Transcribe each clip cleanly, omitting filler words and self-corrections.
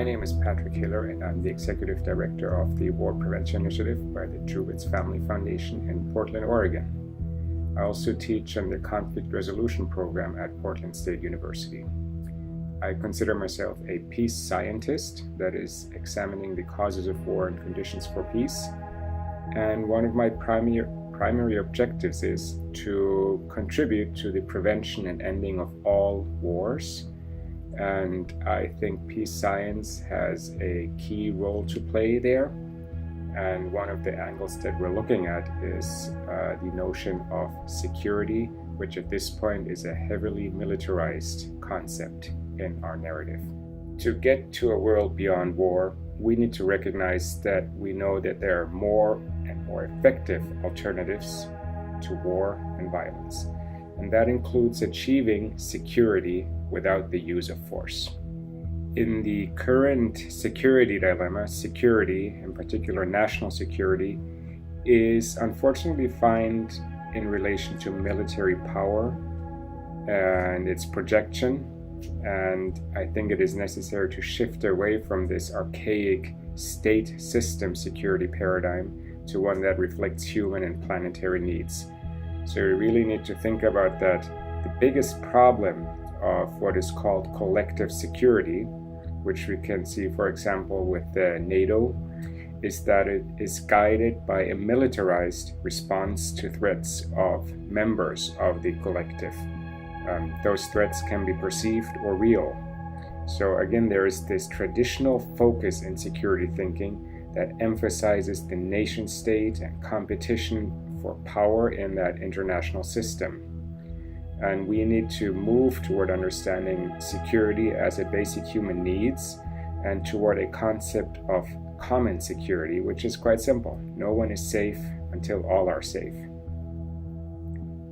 My name is Patrick Hiller, and I'm the Executive Director of the War Prevention Initiative by the Trubitz Family Foundation in Portland, Oregon. I also teach in the Conflict Resolution Program at Portland State University. I consider myself a peace scientist, that is, examining the causes of war and conditions for peace. And one of my primary objectives is to contribute to the prevention and ending of all wars. And I think peace science has a key role to play there. And one of the angles that we're looking at is the notion of security, which at this point is a heavily militarized concept in our narrative. To get to a world beyond war, we need to recognize that we know that there are more and more effective alternatives to war and violence. And that includes achieving security without the use of force. In the current security dilemma, security, in particular national security, is unfortunately defined in relation to military power and its projection. And I think it is necessary to shift away from this archaic state system security paradigm to one that reflects human and planetary needs. So we really need to think about that. The biggest problem of what is called collective security, which we can see, for example, with NATO, is that it is guided by a militarized response to threats of members of the collective. Those threats can be perceived or real. So again, there is this traditional focus in security thinking that emphasizes the nation state and competition for power in that international system. And we need to move toward understanding security as a basic human needs and toward a concept of common security, which is quite simple. No one is safe until all are safe.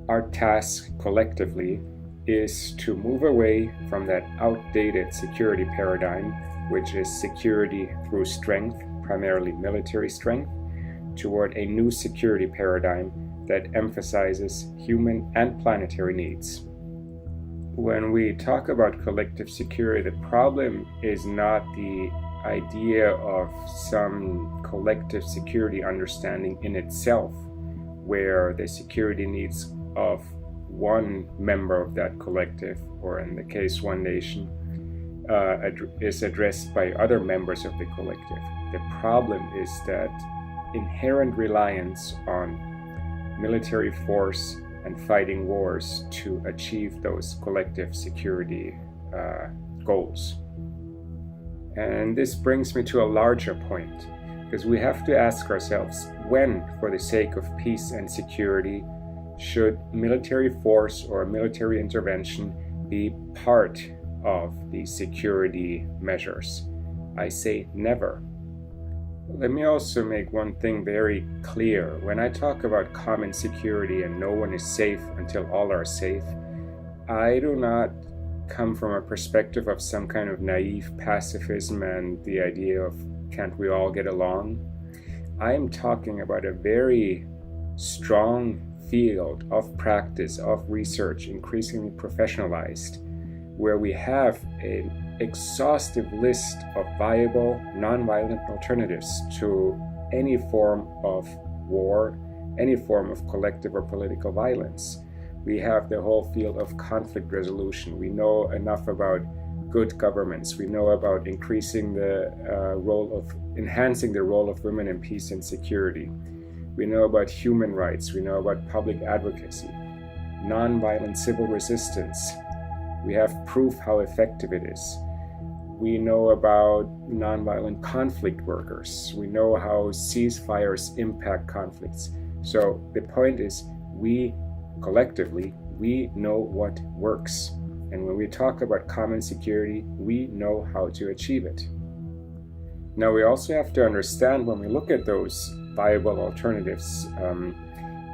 Our task collectively is to move away from that outdated security paradigm, which is security through strength, primarily military strength, toward a new security paradigm that emphasizes human and planetary needs. When we talk about collective security, the problem is not the idea of some collective security understanding in itself, where the security needs of one member of that collective, or in the case one nation, is addressed by other members of the collective. The problem is that inherent reliance on military force and fighting wars to achieve those collective security goals. And this brings me to a larger point, because we have to ask ourselves, when, for the sake of peace and security, should military force or military intervention be part of the security measures? I say never. Let me also make one thing very clear. When I talk about common security and no one is safe until all are safe, I do not come from a perspective of some kind of naive pacifism and the idea of can't we all get along. I am talking about a very strong field of practice, of research, increasingly professionalized, where we have an exhaustive list of viable, nonviolent alternatives to any form of war, any form of collective or political violence. We have the whole field of conflict resolution. We know enough about good governments. We know about enhancing the role of women in peace and security. We know about human rights. We know about public advocacy, nonviolent civil resistance. We have proof how effective it is. We know about nonviolent conflict workers. We know how ceasefires impact conflicts. So the point is, we collectively, we know what works. And when we talk about common security, we know how to achieve it. Now, we also have to understand when we look at those viable alternatives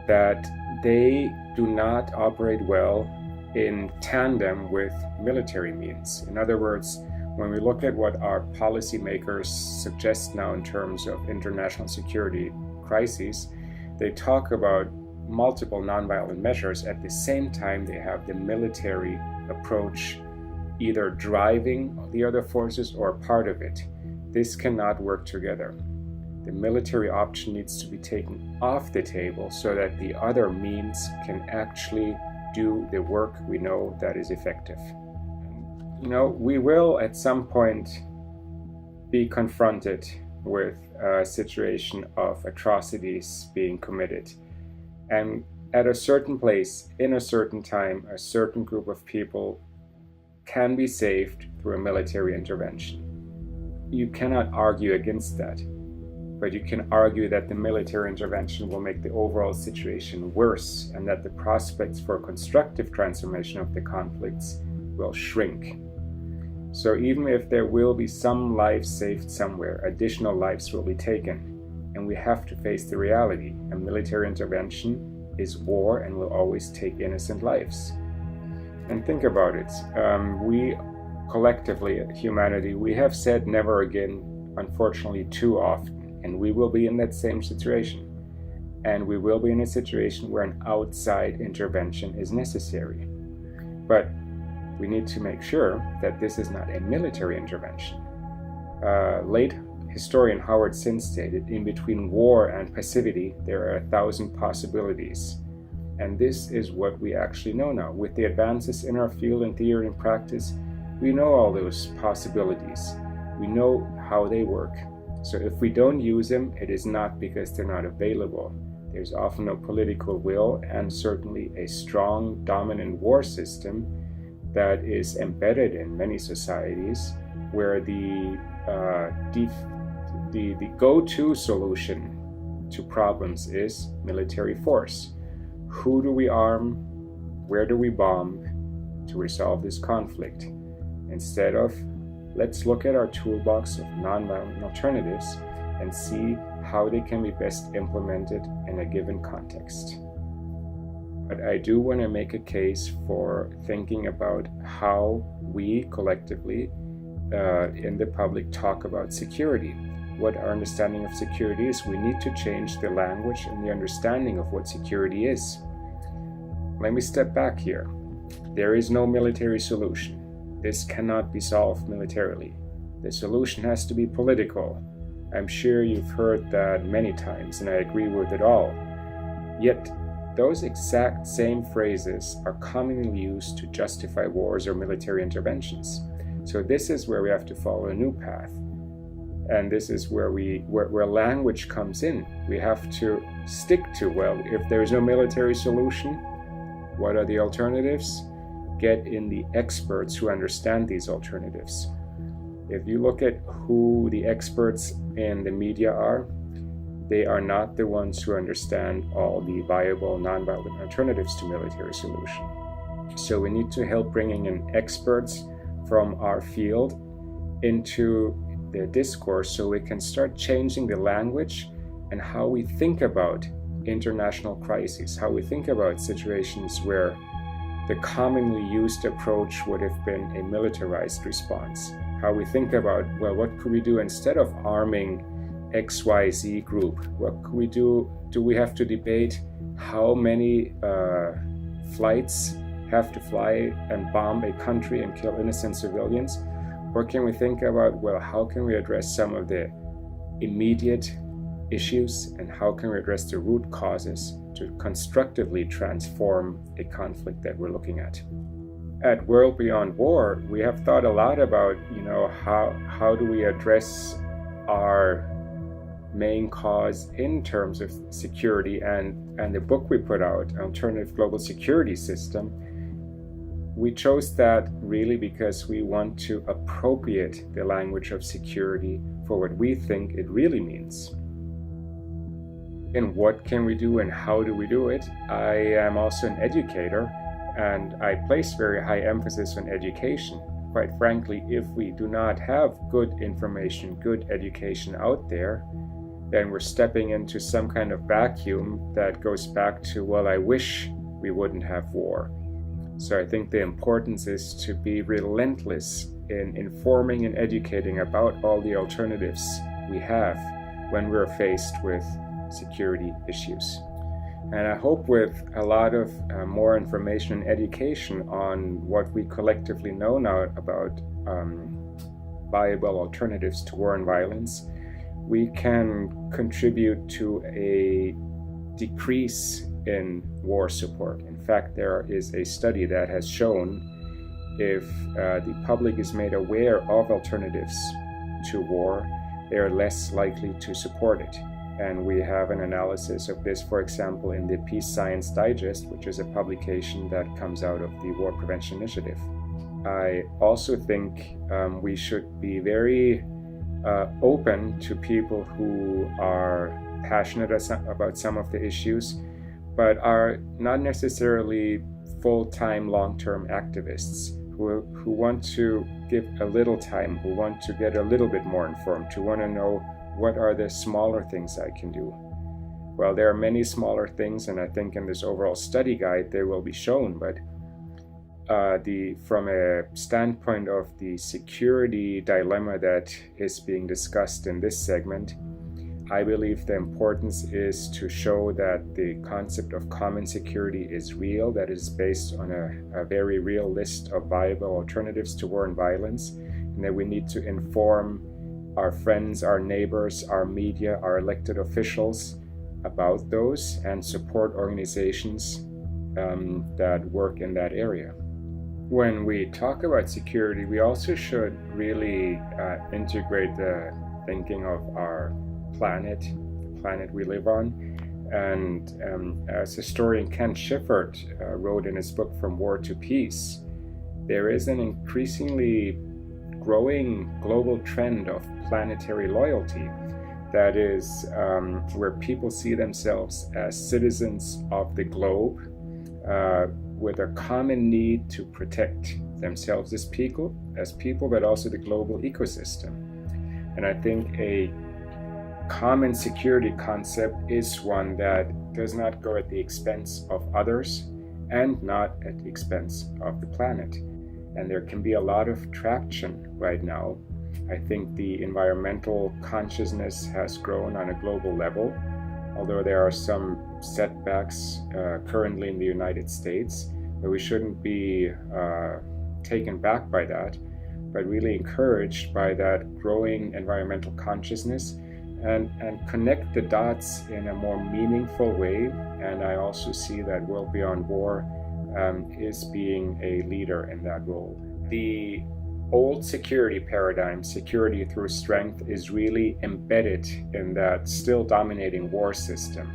that they do not operate well in tandem with military means. In other words, when we look at what our policymakers suggest now in terms of international security crises, they talk about multiple nonviolent measures. At the same time, they have the military approach either driving the other forces or part of it. This cannot work together. The military option needs to be taken off the table so that the other means can actually do the work we know that is effective. We will at some point be confronted with a situation of atrocities being committed. And at a certain place, in a certain time, a certain group of people can be saved through a military intervention. You cannot argue against that, but you can argue that the military intervention will make the overall situation worse and that the prospects for constructive transformation of the conflicts will shrink. So even if there will be some lives saved somewhere, additional lives will be taken, and we have to face the reality. A military intervention is war and will always take innocent lives. And think about it. We collectively, humanity, we have said never again, unfortunately, too often, and we will be in that same situation. And we will be in a situation where an outside intervention is necessary. But we need to make sure that this is not a military intervention. Late historian Howard Zinn stated, in between war and passivity, there are 1,000 possibilities. And this is what we actually know now. With the advances in our field in theory and practice, we know all those possibilities. We know how they work. So if we don't use them, it is not because they're not available. There's often no political will and certainly a strong, dominant war system that is embedded in many societies, where the go-to solution to problems is military force. Who do we arm? Where do we bomb to resolve this conflict? Instead of, let's look at our toolbox of nonviolent alternatives and see how they can be best implemented in a given context. But I do want to make a case for thinking about how we collectively in the public talk about security. What our understanding of security is. We need to change the language and the understanding of what security is. Let me step back here. There is no military solution. This cannot be solved militarily. The solution has to be political. I'm sure you've heard that many times, and I agree with it all. Yet, those exact same phrases are commonly used to justify wars or military interventions. So this is where we have to follow a new path. And this is where language comes in. We have to stick to, well, if there is no military solution, what are the alternatives? Get in the experts who understand these alternatives. If you look at who the experts in the media are, they are not the ones who understand all the viable nonviolent alternatives to military solution. So we need to help bringing in experts from our field into the discourse so we can start changing the language and how we think about international crises, how we think about situations where the commonly used approach would have been a militarized response, how we think about, well, what could we do instead of arming XYZ group? What could we do? Do we have to debate how many flights have to fly and bomb a country and kill innocent civilians? Or can we think about, well, how can we address some of the immediate issues and how can we address the root causes to constructively transform a conflict that we're looking at? At World Beyond War, we have thought a lot about, how do we address our main cause in terms of security, and the book we put out, Alternative Global Security System, we chose that really because we want to appropriate the language of security for what we think it really means. And what can we do and how do we do it? I am also an educator and I place very high emphasis on education. Quite frankly, if we do not have good information, good education out there, then we're stepping into some kind of vacuum that goes back to, well, I wish we wouldn't have war. So I think the importance is to be relentless in informing and educating about all the alternatives we have when we're faced with security issues. And I hope with a lot of more information and education on what we collectively know now about viable alternatives to war and violence, we can contribute to a decrease in war support. In fact, there is a study that has shown if the public is made aware of alternatives to war, they are less likely to support it. And we have an analysis of this, for example, in the Peace Science Digest, which is a publication that comes out of the War Prevention Initiative. I also think we should be very open to people who are passionate about some of the issues, but are not necessarily full-time, long-term activists who want to give a little time, who want to get a little bit more informed, who want to know what are the smaller things I can do. Well, there are many smaller things, and I think in this overall study guide they will be shown, but from a standpoint of the security dilemma that is being discussed in this segment, I believe the importance is to show that the concept of common security is real, that is based on a very real list of viable alternatives to war and violence, and that we need to inform our friends, our neighbors, our media, our elected officials about those and support organizations that work in that area. When we talk about security, we also should really integrate the thinking of our planet, the planet we live on. And as historian Ken Schiffert wrote in his book From War to Peace, there is an increasingly growing global trend of planetary loyalty. That is where people see themselves as citizens of the globe with a common need to protect themselves as people, but also the global ecosystem. And I think a common security concept is one that does not go at the expense of others and not at the expense of the planet. And there can be a lot of traction right now. I think the environmental consciousness has grown on a global level, although there are some setbacks currently in the United States, but we shouldn't be taken back by that, but really encouraged by that growing environmental consciousness and connect the dots in a more meaningful way. And I also see that World Beyond War is being a leader in that role. The old security paradigm, security through strength, is really embedded in that still dominating war system.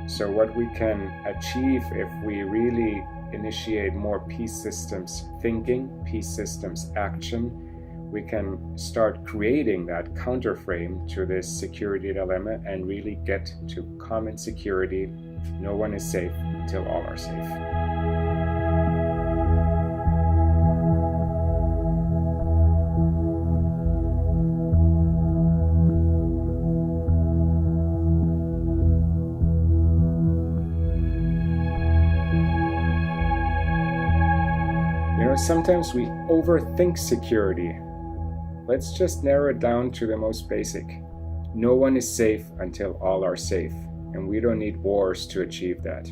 So what we can achieve if we really initiate more peace systems thinking, peace systems action, we can start creating that counterframe to this security dilemma and really get to common security. No one is safe until all are safe. Sometimes we overthink security. Let's just narrow it down to the most basic. No one is safe until all are safe, and we don't need wars to achieve that.